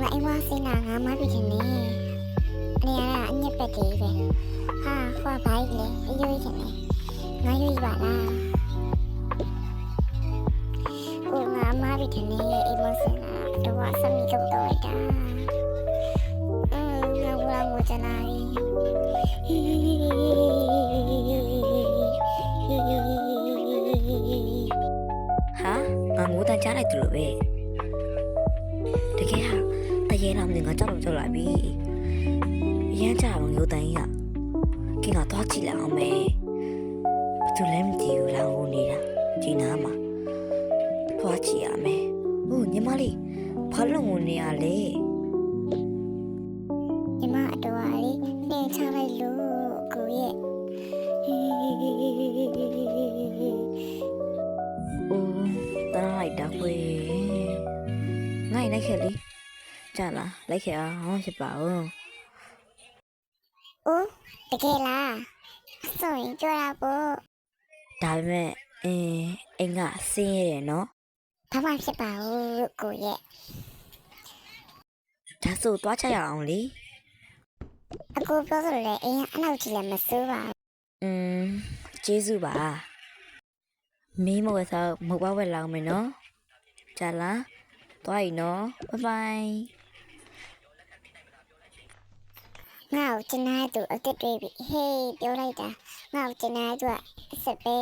ငါအိမ်မစင်းနာငါမပြီတယ်နေအနေရအညက်ပက်တယ်ပဲဟာဟွာဘိုက်လေအယွေးတယ်နေငါရွေးပါလားကိုငါမပြီတယ်နေအိမ်မစင်းနာတော့ဆမီကတော့လိုက်တာငါဝလာငိုချနာဟာငါငိုတန်ချလိုက်သူလိုပဲတကယ်ဟာတရေလာမင်းငါကြောက်လာပြီရမ်းကြအောင်ငိုတန်ကြီးကငါတော့ကြည့်လိုက်အောင်မယ်ဘာသူလဲမသိဘူးလောင်ကိုနေတာဒီနားမှာတော့ကြည့်ရမယ်ဟုတ်ညီမလေးဘာလို့ငိုနေရလဲ ညီမအတော်အလေးနေချလိုက်လို့ကိုရဲ့ အိုးတနာလိုက်တာခွေငါ့လိုက်ခဲ့လေကြာလားလိုက်ခဲ့အောင်ဖြစ်ပါဦး ဦးတကယ်လားဆိုရင်ကြွတာပေါ့ ဒါပေမဲ့အိမ်ကဆင်းရဲတယ်နော် ဘာမှဖြစ်ပါဘူးကိုရဲ့ ဒါဆိုသွားချရအောင်လေ အကူပြောဆိုလေအင်းအနောက်ကြည့်လည်းမစိုးပါဘူး ကျေးဇူးပါမင်းမဝဲစားမဟုတ်ပါဝဲလောင်းမယ်နော်ကြာလားသွားရင်နော်ဘိုင်ဘိုင် ငါ့ကိုကျန်တဲ့သူအစ်စ်တွေးပြီးဟေးပြောလိုက်တာငါ့ကိုကျန်တဲ့သူကအစ်စ်ပဲ